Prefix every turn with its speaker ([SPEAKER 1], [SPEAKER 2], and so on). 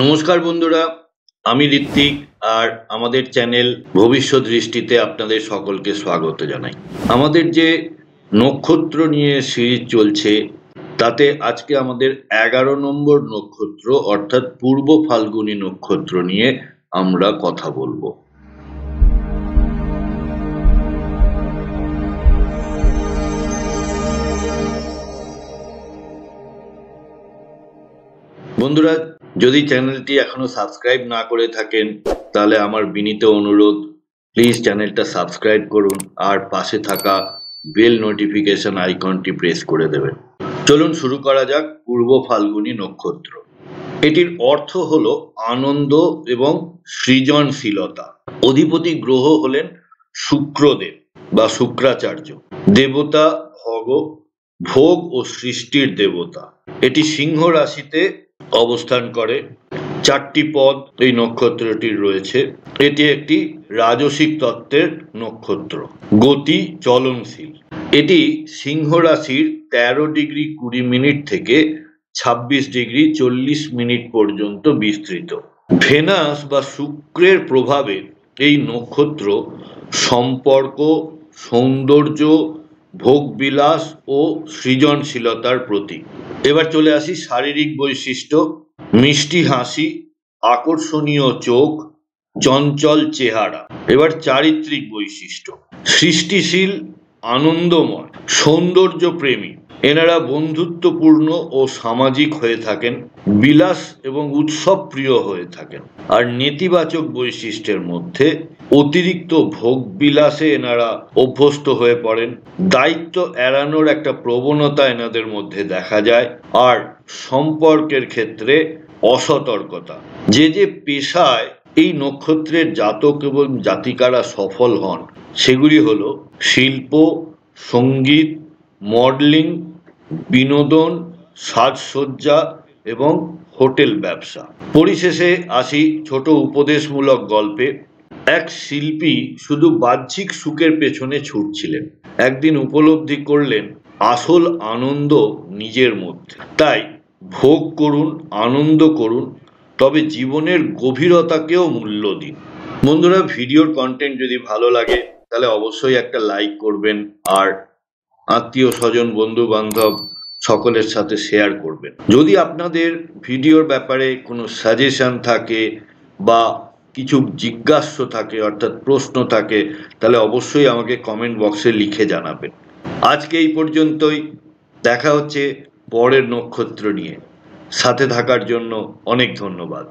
[SPEAKER 1] নমস্কার বন্ধুরা, আমি ঋত্বিক আর আমাদের চ্যানেল ভবিষ্যৎ দৃষ্টিতে আপনাদের সকলকে স্বাগত জানাই। আমাদের যে নক্ষত্র নিয়ে সিরিজ চলছে তাতে আজকে আমাদের 11 নম্বর নক্ষত্র অর্থাৎ পূর্ব ফাল্গুনী নক্ষত্র নিয়ে আমরা কথা বলবো। বন্ধুরা, যদি চ্যানেলটি এখনো সাবস্ক্রাইব না করে থাকেন তাহলে আমার বিনীত অনুরোধ, প্লিজ চ্যানেলটা সাবস্ক্রাইব করুন আর পাশে থাকা বেল নোটিফিকেশন আইকনটি প্রেস করে দেবেন। চলুন শুরু করা যাক পূর্ব ফাল্গুনী নক্ষত্র। এটির অর্থ হলো আনন্দ এবং সৃজনশীলতা। অধিপতি গ্রহ হলেন শুক্রদেব বা শুক্রাচার্য। দেবতা ভোগ ও সৃষ্টির দেবতা। এটি সিংহ রাশিতে অবস্থান করে। 4টি পদ এই নক্ষত্রটির রয়েছে। এটি একটি রাজসিক তত্ত্বের নক্ষত্র, গতি চলনশীল। এটি সিংহ রাশির 13 ডিগ্রি 20 মিনিট থেকে 26 ডিগ্রি 40 মিনিট পর্যন্ত বিস্তৃত। ভেনাস বা শুক্রের প্রভাবে এই নক্ষত্র সম্পর্ক, সৌন্দর্য, ভোগবিলাস ও সৃজনশীলতার প্রতীক। এবার চলে আসি শারীরিক বৈশিষ্ট্য। মিষ্টি হাসি, আকর্ষণীয় চোখ, চঞ্চল চেহারা। এবার চারিত্রিক বৈশিষ্ট্য: সৃষ্টিশীল, আনন্দময়, সৌন্দর্য প্রেমী। এনারা বন্ধুত্বপূর্ণ ও সামাজিক হয়ে থাকেন, বিলাস এবং উৎসব প্রিয় হয়ে থাকেন। আর নেতিবাচক বৈশিষ্ট্যের মধ্যে অতিরিক্ত ভোগ বিলাসে এনারা অভ্যস্ত হয়ে পড়েন, দায়িত্ব এড়ানোর একটা প্রবণতা এনাদের মধ্যে দেখা যায়, আর সম্পর্কের ক্ষেত্রে অসতর্কতা। যে পেশায় এই নক্ষত্রের জাতক এবং জাতিকারা সফল হন সেগুলি হলো শিল্প, সঙ্গীত, মডেলিং, বিনোদন, সাজসজ্জা এবং হোটেল ব্যবসা। পরিশেষে আসি ছোট উপদেশমূলক গল্পে। এক শিল্পী শুধু বাহ্যিক সুখের পেছনে ছুটছিলেন। একদিন উপলব্ধি করলেন আসল আনন্দ নিজের মধ্যে। তাই ভোগ করুন, আনন্দ করুন, তবে জীবনের গভীরতাকেও মূল্য দিন। বন্ধুরা, ভিডিওর কন্টেন্ট যদি ভালো লাগে তাহলে অবশ্যই একটা লাইক করবেন আর আত্মীয় স্বজন, বন্ধু বান্ধব সকলের সাথে শেয়ার করবেন। যদি আপনাদের ভিডিওর ব্যাপারে কোনো সাজেশন থাকে বা কিছু জিজ্ঞাস্য থাকে অর্থাৎ প্রশ্ন থাকে তাহলে অবশ্যই আমাকে কমেন্ট বক্সে লিখে জানাবেন। আজকে এই পর্যন্তই। দেখা হচ্ছে পরের নক্ষত্র নিয়ে। সাথে থাকার জন্য অনেক ধন্যবাদ।